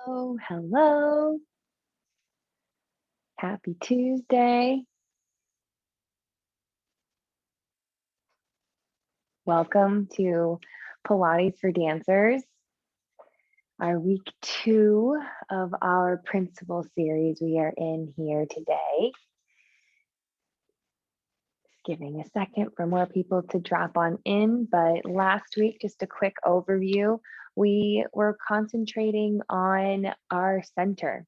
Hello, hello. Happy Tuesday. Welcome to Pilates for Dancers, our week 2 of our principal series we are in here today. Just giving a second for more people to drop on in, but last week, just a quick overview, we were concentrating on our center.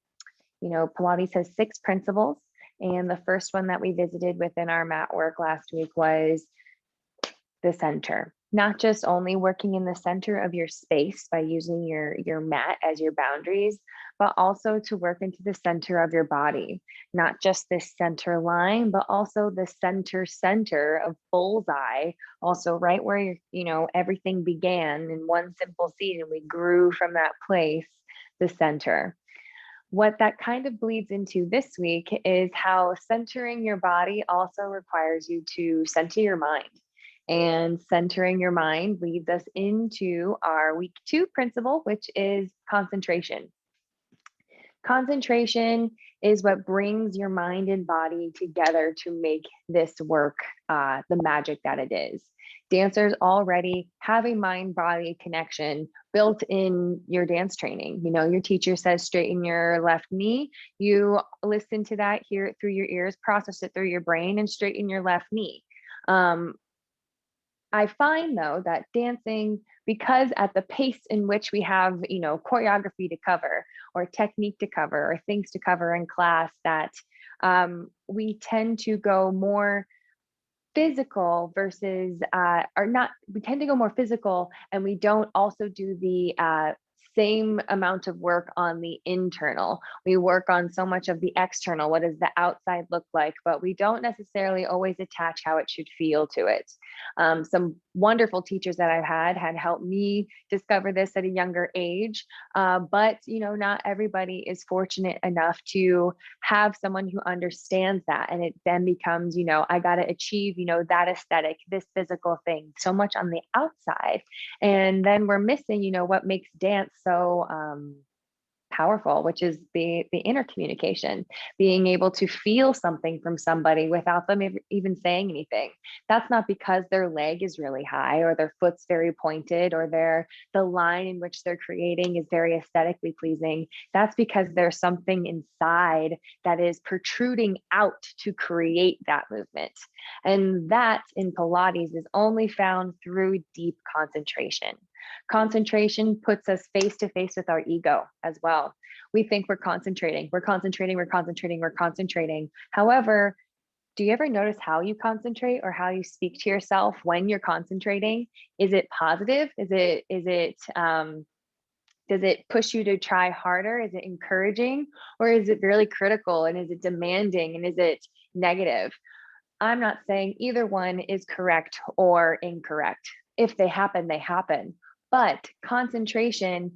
You know, Pilates has 6 principles, and the first one that we visited within our mat work last week was the center. Not just only working in the center of your space by using your mat as your boundaries, but also to work into the center of your body. Not just this center line, but also the center of bullseye, also right where everything began in one simple seed and we grew from that place, the center. What that kind of bleeds into this week is how centering your body also requires you to center your mind. And centering your mind leads us into our week 2 principle, which is concentration. Concentration is what brings your mind and body together to make this work the magic that it is. Dancers already have a mind body connection built in your dance training. You know, your teacher says straighten your left knee. You listen to that, hear it through your ears, process it through your brain, and straighten your left knee. I find though that dancing, because at the pace in which we have, choreography to cover or technique to cover or things to cover in class, that we tend to go more physical versus or not we tend to go more physical, and we don't also do the same amount of work on the internal. We work on so much of the external. What does the outside look like? But we don't necessarily always attach how it should feel to it. Some wonderful teachers that I've had helped me discover this at a younger age. But not everybody is fortunate enough to have someone who understands that. And it then becomes, I got to achieve, that aesthetic, this physical thing, so much on the outside. And then we're missing, what makes dance so powerful, which is the inner communication, being able to feel something from somebody without them even saying anything. That's not because their leg is really high or their foot's very pointed or the line in which they're creating is very aesthetically pleasing. That's because there's something inside that is protruding out to create that movement. And that in Pilates is only found through deep concentration. Concentration puts us face to face with our ego as well. We think we're concentrating. However, do you ever notice how you concentrate or how you speak to yourself when you're concentrating? Is it positive? Does it push you to try harder? Is it encouraging? Or is it really critical? And is it demanding? And is it negative? I'm not saying either one is correct or incorrect. If they happen, they happen. But concentration,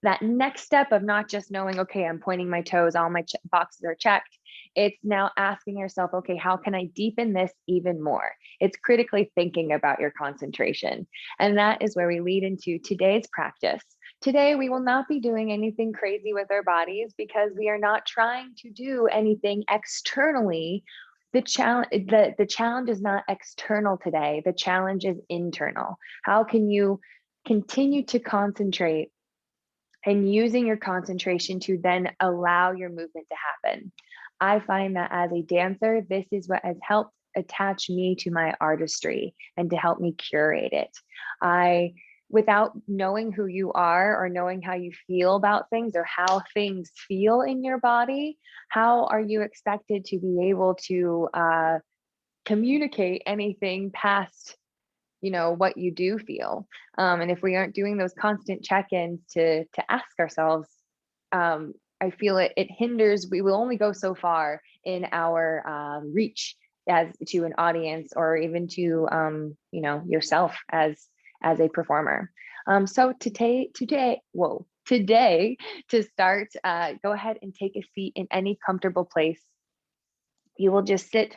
that next step of not just knowing, okay, I'm pointing my toes, all my boxes are checked. It's now asking yourself, okay, how can I deepen this even more? It's critically thinking about your concentration. And that is where we lead into today's practice. Today, we will not be doing anything crazy with our bodies because we are not trying to do anything externally. The challenge is not external today. The challenge is internal. How can you continue to concentrate and using your concentration to then allow your movement to happen? I find that as a dancer, this is what has helped attach me to my artistry and to help me curate it. Without knowing who you are or knowing how you feel about things or how things feel in your body, how are you expected to be able to communicate anything past what you do feel? And if we aren't doing those constant check-ins to ask ourselves, I feel it hinders. We will only go so far in our reach as to an audience or even to yourself as a performer. So today to start, go ahead and take a seat in any comfortable place. You will just sit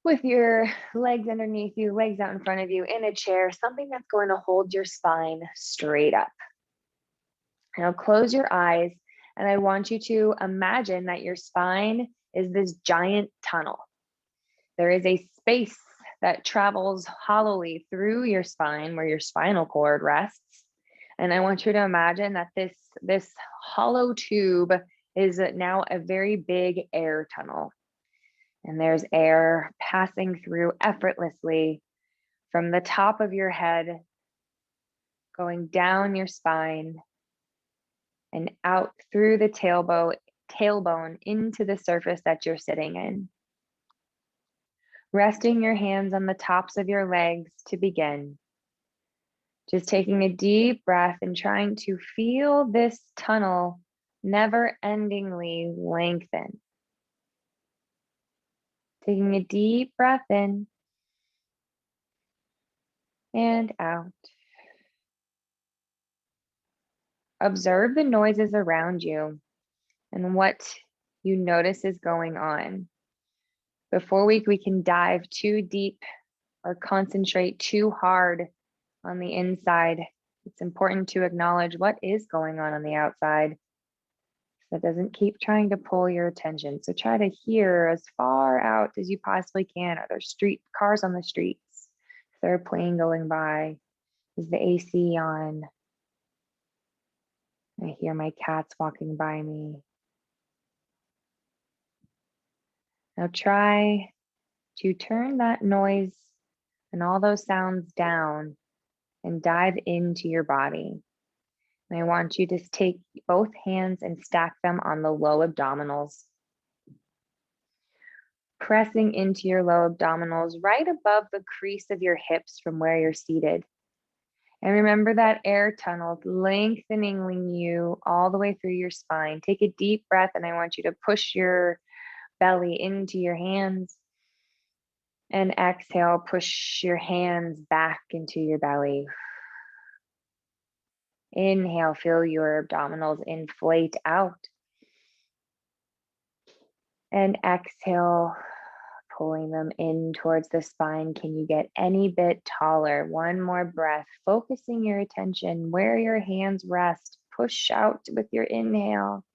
with your legs underneath you, legs out in front of you in a chair, something that's going to hold your spine straight up. Now close your eyes, and I want you to imagine that your spine is this giant tunnel. There is a space that travels hollowly through your spine where your spinal cord rests. And I want you to imagine that this hollow tube is now a very big air tunnel. And there's air passing through effortlessly from the top of your head, going down your spine and out through the tailbone into the surface that you're sitting in. Resting your hands on the tops of your legs to begin. Just taking a deep breath and trying to feel this tunnel never-endingly lengthen. Taking a deep breath in and out. Observe the noises around you and what you notice is going on. Before we can dive too deep or concentrate too hard on the inside, it's important to acknowledge what is going on the outside. That doesn't keep trying to pull your attention. So try to hear as far out as you possibly can. Are there cars on the streets? Is there a plane going by? Is the AC on? I hear my cats walking by me. Now try to turn that noise and all those sounds down and dive into your body. And I want you to take both hands and stack them on the low abdominals. Pressing into your low abdominals right above the crease of your hips from where you're seated. And remember that air tunnel lengthening you all the way through your spine. Take a deep breath, and I want you to push your belly into your hands. And exhale, push your hands back into your belly. Inhale, feel your abdominals inflate out. And exhale, pulling them in towards the spine. Can you get any bit taller? One more breath, focusing your attention where your hands rest. Push out with your inhale.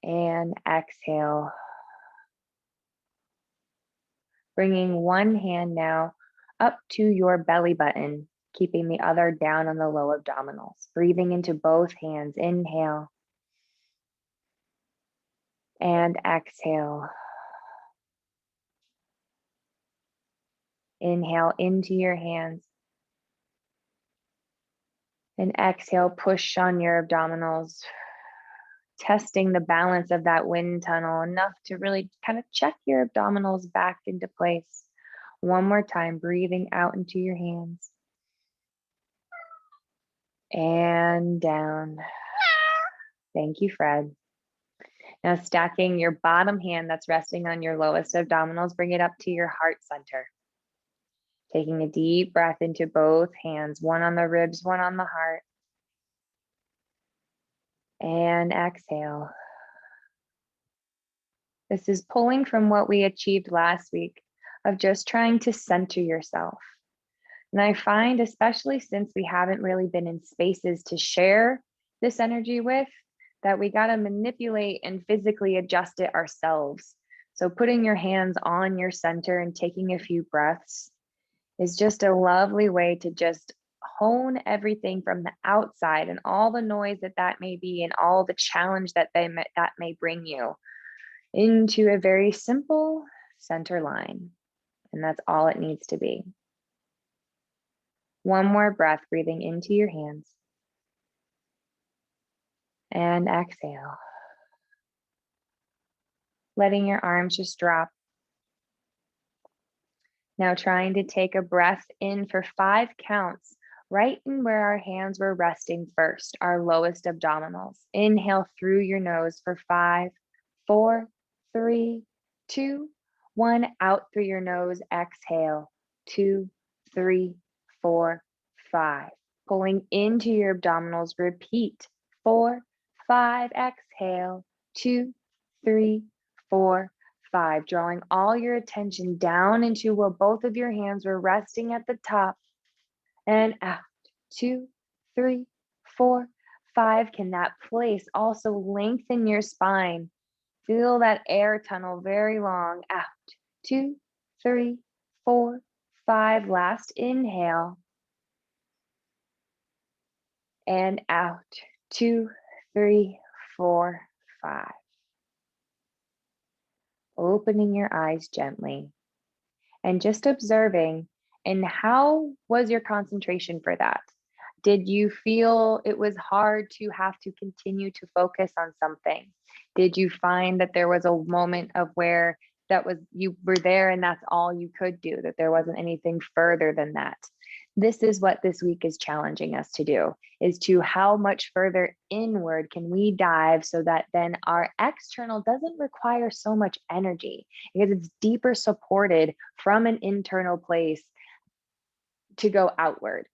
And exhale. Bringing one hand now up to your belly button, keeping the other down on the low abdominals. Breathing into both hands. Inhale. And exhale. Inhale into your hands. And exhale, push on your abdominals, testing the balance of that wind tunnel enough to really kind of check your abdominals back into place. One more time, breathing out into your hands. And down. Thank you, Fred. Now stacking your bottom hand that's resting on your lowest abdominals, bring it up to your heart center. Taking a deep breath into both hands, one on the ribs, one on the heart. And exhale. This is pulling from what we achieved last week of just trying to center yourself. And I find, especially since we haven't really been in spaces to share this energy with, that we got to manipulate and physically adjust it ourselves. So putting your hands on your center and taking a few breaths is just a lovely way to just hone everything from the outside and all the noise that may be and all the challenge that may bring you into a very simple center line. And that's all it needs to be. One more breath, breathing into your hands. And exhale. Letting your arms just drop. Now trying to take a breath in for 5 counts, right in where our hands were resting first, our lowest abdominals. Inhale through your nose for 5, 4, 3, 2, 1. Out through your nose, exhale. 2, 3, 4, 5. Pulling into your abdominals, repeat. 4, 5, exhale. 2, 3, 4, 5. Drawing all your attention down into where both of your hands were resting at the top and out. 2, 3, 4, 5. Can that place also lengthen your spine? Feel that air tunnel very long. Out. 2, 3, 4, 5. Last inhale. And out. 2, 3, 4, 5. Opening your eyes gently and just observing. And how was your concentration for that? Did you feel it was hard to have to continue to focus on something? Did you find that there was a moment of where that was you were there and that's all you could do, that there wasn't anything further than that? This is what this week is challenging us to do, is to how much further inward can we dive so that then our external doesn't require so much energy because it's deeper supported from an internal place to go outward.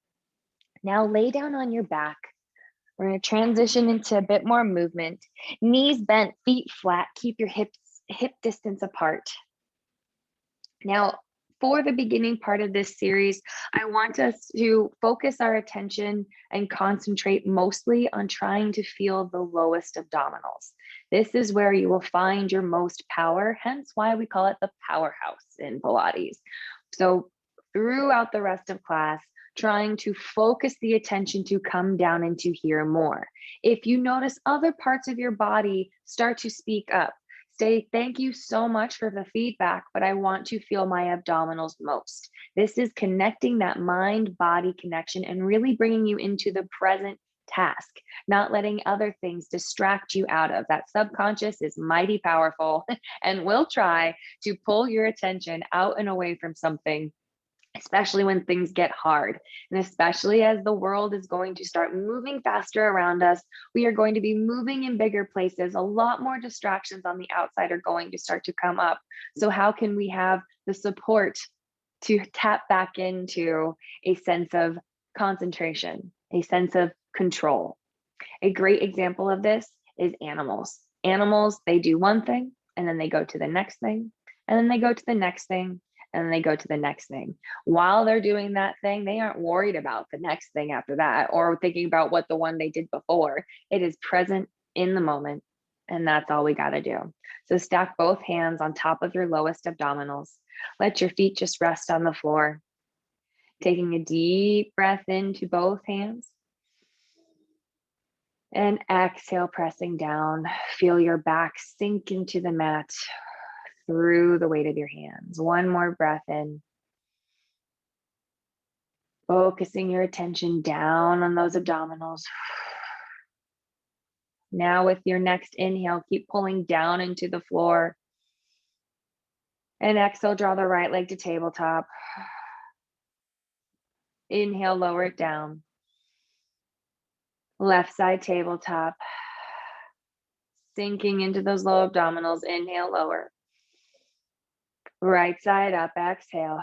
Now lay down on your back. We're going to transition into a bit more movement. Knees bent, feet flat. Keep your hip distance apart. Now, for the beginning part of this series, I want us to focus our attention and concentrate mostly on trying to feel the lowest abdominals. This is where you will find your most power, hence why we call it the powerhouse in Pilates. So throughout the rest of class, trying to focus the attention to come down and to hear more. If you notice other parts of your body start to speak up, say, thank you so much for the feedback, but I want to feel my abdominals most. This is connecting that mind-body connection and really bringing you into the present task, not letting other things distract you out of. That subconscious is mighty powerful and will try to pull your attention out and away from something, especially when things get hard. And especially as the world is going to start moving faster around us, we are going to be moving in bigger places. A lot more distractions on the outside are going to start to come up. So how can we have the support to tap back into a sense of concentration, a sense of control? A great example of this is animals. Animals, they do one thing, and then they go to the next thing, and then they go to the next thing, and then they go to the next thing. While they're doing that thing, they aren't worried about the next thing after that or thinking about what the one they did before. It is present in the moment, and that's all we got to do. So stack both hands on top of your lowest abdominals. Let your feet just rest on the floor. Taking a deep breath into both hands. And exhale, pressing down. Feel your back sink into the mat through the weight of your hands. One more breath in. Focusing your attention down on those abdominals. Now with your next inhale, keep pulling down into the floor. And exhale, draw the right leg to tabletop. Inhale, lower it down. Left side tabletop. Sinking into those low abdominals. Inhale, lower. Right side up, exhale.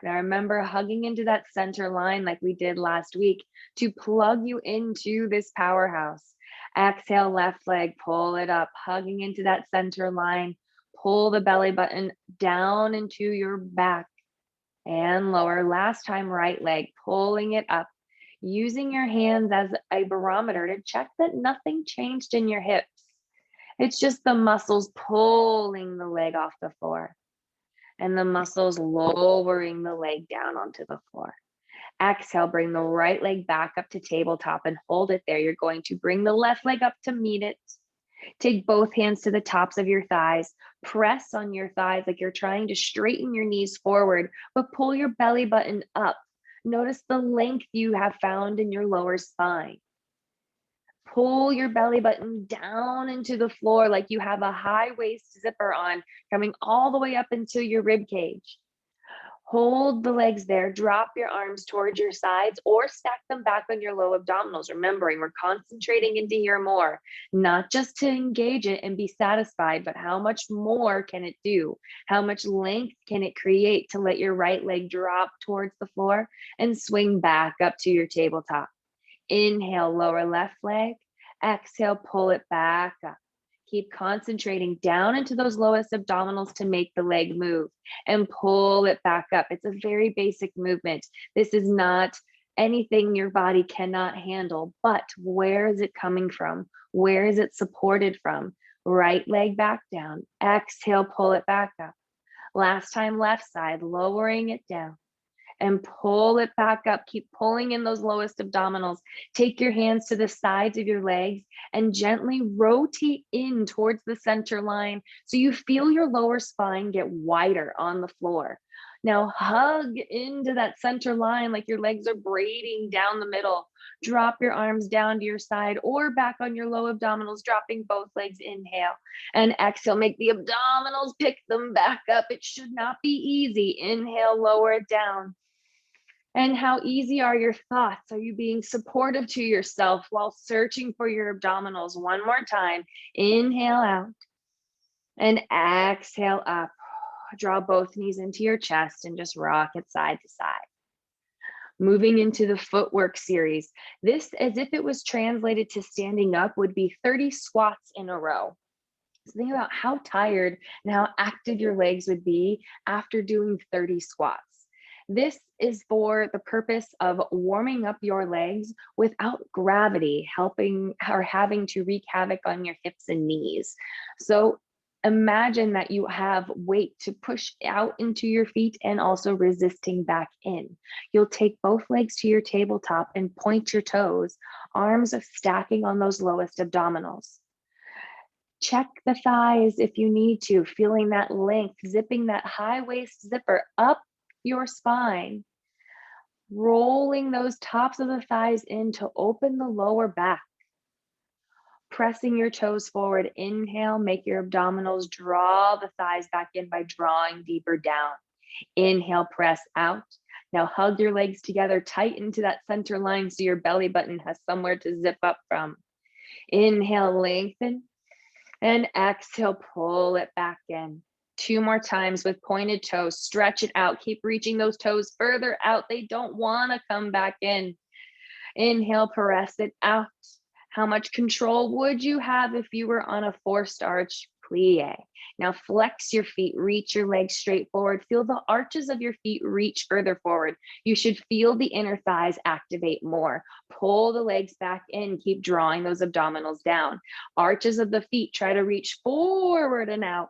Now remember, hugging into that center line like we did last week to plug you into this powerhouse. Exhale, left leg, pull it up, hugging into that center line. Pull the belly button down into your back and lower. Last time, right leg, pulling it up, using your hands as a barometer to check that nothing changed in your hips. It's just the muscles pulling the leg off the floor and the muscles lowering the leg down onto the floor. Exhale, bring the right leg back up to tabletop and hold it there. You're going to bring the left leg up to meet it. Take both hands to the tops of your thighs. Press on your thighs like you're trying to straighten your knees forward, but pull your belly button up. Notice the length you have found in your lower spine. Pull your belly button down into the floor like you have a high waist zipper on, coming all the way up into your rib cage. Hold the legs there, drop your arms towards your sides or stack them back on your low abdominals. Remembering, we're concentrating into here more, not just to engage it and be satisfied, but how much more can it do? How much length can it create to let your right leg drop towards the floor and swing back up to your tabletop? Inhale, lower left leg. Exhale, pull it back up. Keep concentrating down into those lowest abdominals to make the leg move and pull it back up. It's a very basic movement. This is not anything your body cannot handle. But where is it coming from? Where is it supported from? Right leg back down. Exhale, pull it back up. Last time, left side, lowering it down and pull it back up. Keep pulling in those lowest abdominals. Take your hands to the sides of your legs and gently rotate in towards the center line so you feel your lower spine get wider on the floor. Now hug into that center line like your legs are braiding down the middle. Drop your arms down to your side or back on your low abdominals, dropping both legs. Inhale and exhale. Make the abdominals, pick them back up. It should not be easy. Inhale, lower it down. And how easy are your thoughts? Are you being supportive to yourself while searching for your abdominals? One more time. Inhale out and exhale up. Draw both knees into your chest and just rock it side to side. Moving into the footwork series. This, as if it was translated to standing up, would be 30 squats in a row. So think about how tired and how active your legs would be after doing 30 squats. This is for the purpose of warming up your legs without gravity helping or having to wreak havoc on your hips and knees. So imagine that you have weight to push out into your feet and also resisting back in. You'll take both legs to your tabletop and point your toes, arms stacking on those lowest abdominals. Check the thighs if you need to, feeling that length, zipping that high waist zipper up your spine, rolling those tops of the thighs in to open the lower back. Pressing your toes forward. Inhale, make your abdominals, draw the thighs back in by drawing deeper down. Inhale, press out. Now hug your legs together, tighten to that center line so your belly button has somewhere to zip up from. Inhale, lengthen, and exhale, pull it back in. 2 more times with pointed toes. Stretch it out. Keep reaching those toes further out. They don't want to come back in. Inhale, press it out. How much control would you have if you were on a forced arch plie? Now flex your feet, reach your legs straight forward. Feel the arches of your feet reach further forward. You should feel the inner thighs activate more. Pull the legs back in, keep drawing those abdominals down. Arches of the feet, try to reach forward and out.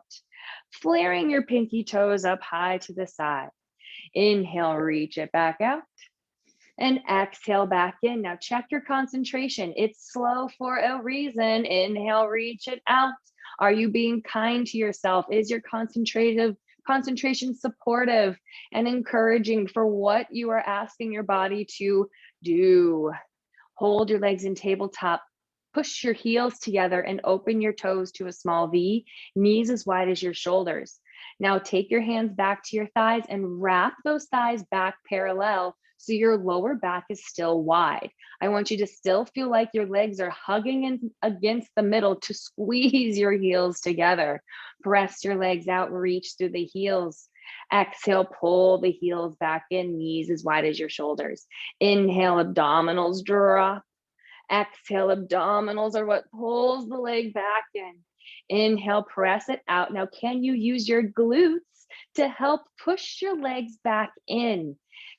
Flaring your pinky toes up high to the side. Inhale, reach it back out. And exhale back in. Now check your concentration. It's slow for a reason. Inhale, reach it out. Are you being kind to yourself? Is your concentration supportive and encouraging for what you are asking your body to do? Hold your legs in tabletop. Push your heels together and open your toes to a small V, knees as wide as your shoulders. Now take your hands back to your thighs and wrap those thighs back parallel so your lower back is still wide. I want you to still feel like your legs are hugging in against the middle to squeeze your heels together. Press your legs out, reach through the heels. Exhale, pull the heels back in, knees as wide as your shoulders. Inhale, abdominals drop. Exhale, abdominals are what pulls the leg back in. Inhale, press it out. Now, can you use your glutes to help push your legs back in?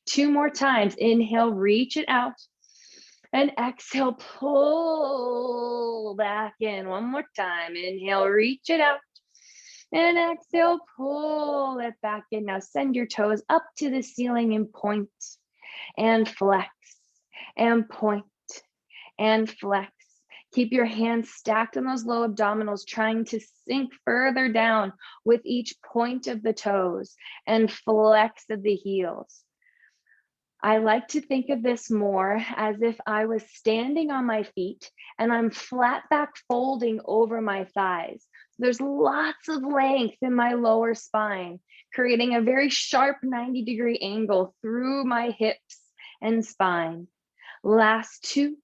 2 more times. Inhale, reach it out. And exhale, pull back in. 1 more time. Inhale, reach it out. And exhale, pull it back in. Now send your toes up to the ceiling and point and flex and point and flex. Keep your hands stacked on those low abdominals, trying to sink further down with each point of the toes and flex of the heels. I like to think of this more as if I was standing on my feet and I'm flat back folding over my thighs. There's lots of length in my lower spine, creating a very sharp 90-degree angle through my hips and spine. Last 2.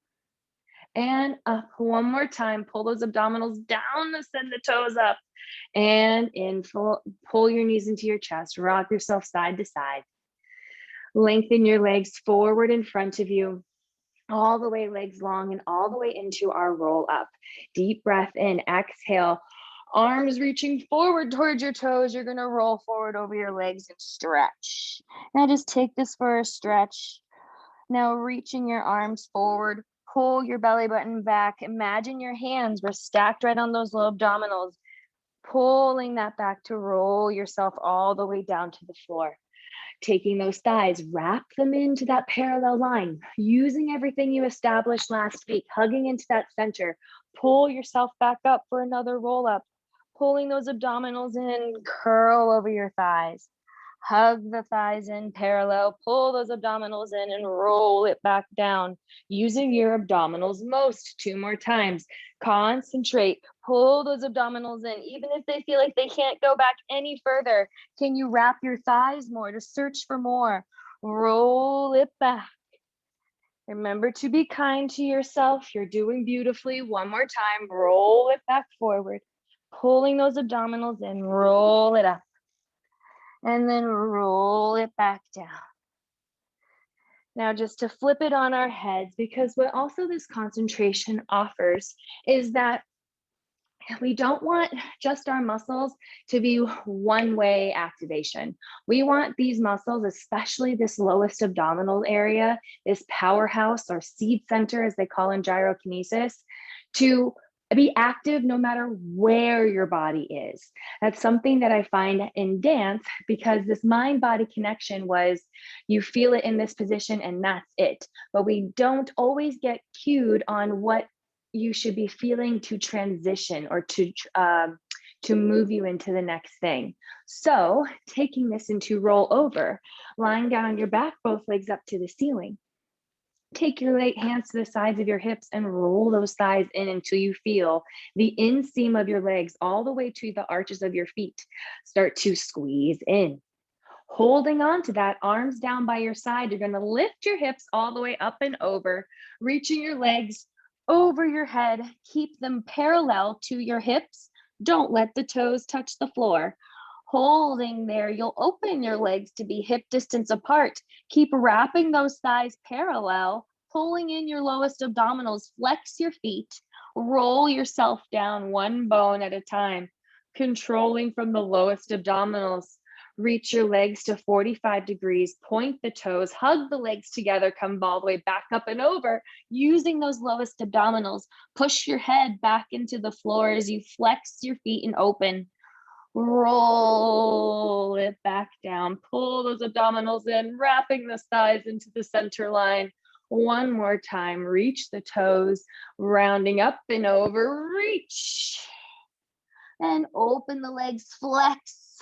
And up. 1 more time. Pull those abdominals down to send the toes up. And in. Pull your knees into your chest. Rock yourself side to side. Lengthen your legs forward in front of you. All the way legs long and all the way into our roll up. Deep breath in. Exhale. Arms reaching forward towards your toes. You're going to roll forward over your legs and stretch. Now just take this for a stretch. Now reaching your arms forward, pull your belly button back. Imagine your hands were stacked right on those low abdominals, pulling that back to roll yourself all the way down to the floor. Taking those thighs, wrap them into that parallel line, using everything you established last week, hugging into that center. Pull yourself back up for another roll up, pulling those abdominals in, curl over your thighs. Hug the thighs in parallel, pull those abdominals in and roll it back down. Using your abdominals most, 2 more times. Concentrate, pull those abdominals in, even if they feel like they can't go back any further. Can you wrap your thighs more to search for more? Roll it back. Remember to be kind to yourself. You're doing beautifully. One more time, roll it back forward. Pulling those abdominals in, roll it up. And then roll it back down. Now, just to flip it on our heads, because what also this concentration offers is that we don't want just our muscles to be one-way activation. We want these muscles, especially this lowest abdominal area, this powerhouse or seed center, as they call in gyrokinesis, to be active no matter where your body is. That's something that I find in dance, because this mind-body connection was you feel it in this position and that's it. But we don't always get cued on what you should be feeling to transition or to move you into the next thing. So taking this into roll over, lying down on your back, both legs up to the ceiling. Take your hands to the sides of your hips and roll those thighs in until you feel the inseam of your legs all the way to the arches of your feet start to squeeze in. Holding on to that, arms down by your side, you're going to lift your hips all the way up and over, reaching your legs over your head. Keep them parallel to your hips. Don't let the toes touch the floor. Holding there, you'll open your legs to be hip distance apart. Keep wrapping those thighs parallel, pulling in your lowest abdominals, flex your feet, roll yourself down one bone at a time, controlling from the lowest abdominals. Reach your legs to 45 degrees, point the toes, hug the legs together, come all the way back up and over, using those lowest abdominals. Push your head back into the floor as you flex your feet and open. Roll it back down, pull those abdominals in, wrapping the thighs into the center line. One more time, reach the toes, rounding up and over, reach. And open the legs, flex,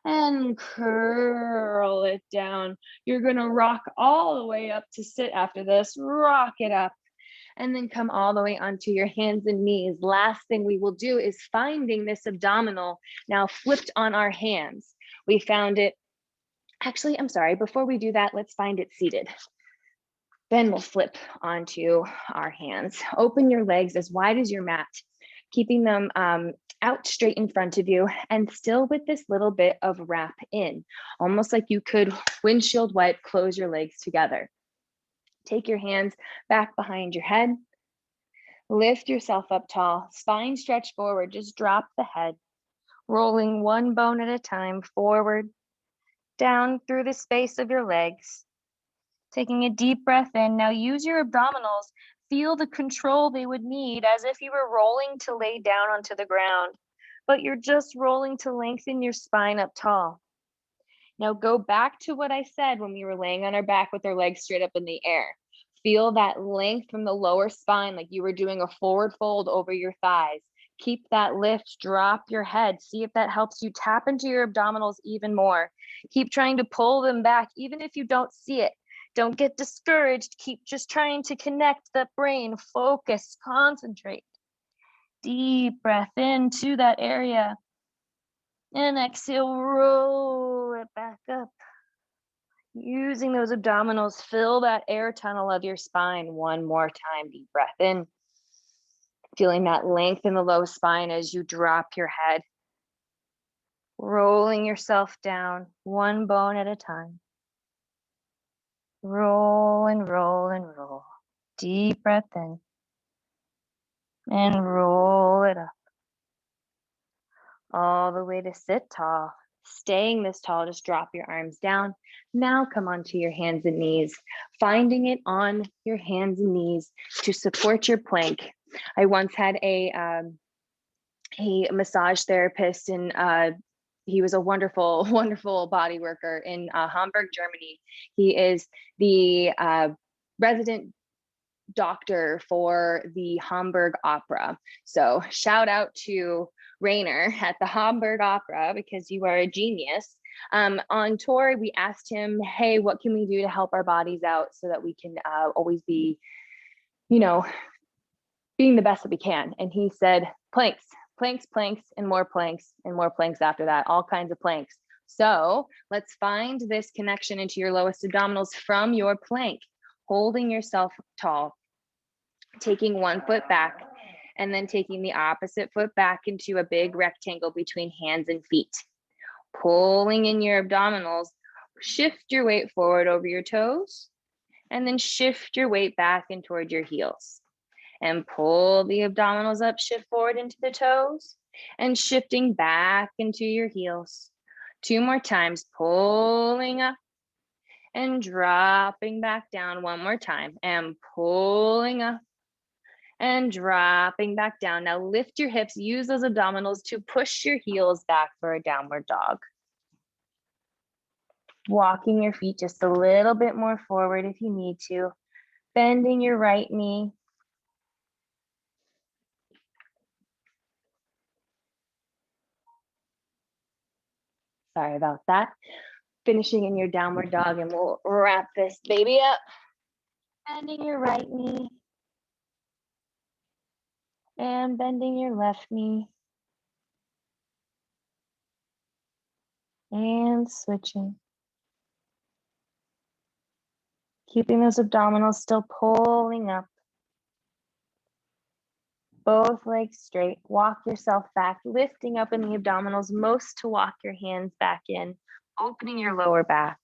and curl it down. You're gonna rock all the way up to sit after this, rock it up. And then come all the way onto your hands and knees. Last thing we will do is finding this abdominal now flipped on our hands. We found it, actually, I'm sorry, before we do that, let's find it seated. Then we'll flip onto our hands. Open your legs as wide as your mat, keeping them out straight in front of you, and still with this little bit of wrap in, almost like you could windshield wipe, close your legs together. Take your hands back behind your head. Lift yourself up tall, spine stretch forward, just drop the head, rolling one bone at a time forward, down through the space of your legs. Taking a deep breath in, now use your abdominals, feel the control they would need as if you were rolling to lay down onto the ground, but you're just rolling to lengthen your spine up tall. Now go back to what I said when we were laying on our back with our legs straight up in the air. Feel that length from the lower spine, like you were doing a forward fold over your thighs. Keep that lift, drop your head. See if that helps you tap into your abdominals even more. Keep trying to pull them back, even if you don't see it. Don't get discouraged. Keep just trying to connect the brain, focus, concentrate. Deep breath into that area. And exhale, roll it back up. Using those abdominals, fill that air tunnel of your spine one more time. Deep breath in. Feeling that length in the low spine as you drop your head. Rolling yourself down one bone at a time. Roll and roll and roll. Deep breath in. And roll it up. All the way to sit tall. Staying this tall, just drop your arms down. Now come onto your hands and knees, finding it on your hands and knees to support your plank. I once had a massage therapist, and he was a wonderful, wonderful body worker in Hamburg, Germany. He is the resident doctor for the Hamburg Opera. So shout out to Rainer at the Hamburg Opera, because you are a genius. On tour, we asked him, hey, what can we do to help our bodies out so that we can always be, you know, being the best that we can? And he said, planks, planks, planks, and more planks after that, all kinds of planks. So let's find this connection into your lowest abdominals from your plank, holding yourself tall, taking one foot back, and then taking the opposite foot back into a big rectangle between hands and feet. Pulling in your abdominals, shift your weight forward over your toes, and then shift your weight back and toward your heels. And pull the abdominals up, shift forward into the toes, and shifting back into your heels. 2 more times, pulling up and dropping back down. 1 more time, and pulling up and dropping back down. Now lift your hips, use those abdominals to push your heels back for a downward dog. Walking your feet just a little bit more forward if you need to. Bending your right knee. Sorry about that. Finishing in your downward dog, and we'll wrap this baby up. Bending your right knee. And bending your left knee. And switching. Keeping those abdominals still pulling up. Both legs straight. Walk yourself back, lifting up in the abdominals, most to walk your hands back in, opening your lower back.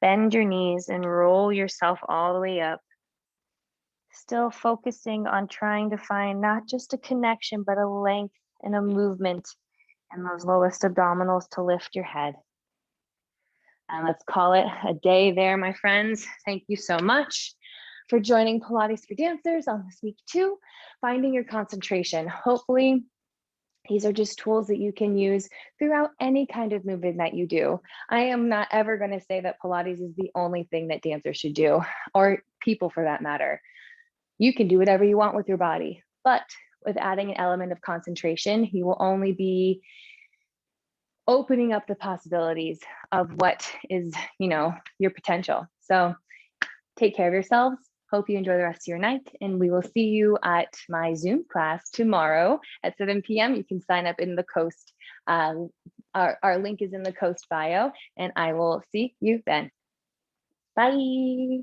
Bend your knees and roll yourself all the way up. Still focusing on trying to find not just a connection, but a length and a movement in those lowest abdominals to lift your head. And let's call it a day there, my friends. Thank you so much for joining Pilates for Dancers on this week 2, finding your concentration. Hopefully, these are just tools that you can use throughout any kind of movement that you do. I am not ever going to say that Pilates is the only thing that dancers should do, or people for that matter. You can do whatever you want with your body, but with adding an element of concentration, you will only be opening up the possibilities of what is, your potential. So take care of yourselves. Hope you enjoy the rest of your night, and we will see you at my Zoom class tomorrow at 7 p.m. You can sign up in the Coast. Our link is in the Coast bio, and I will see you then. Bye.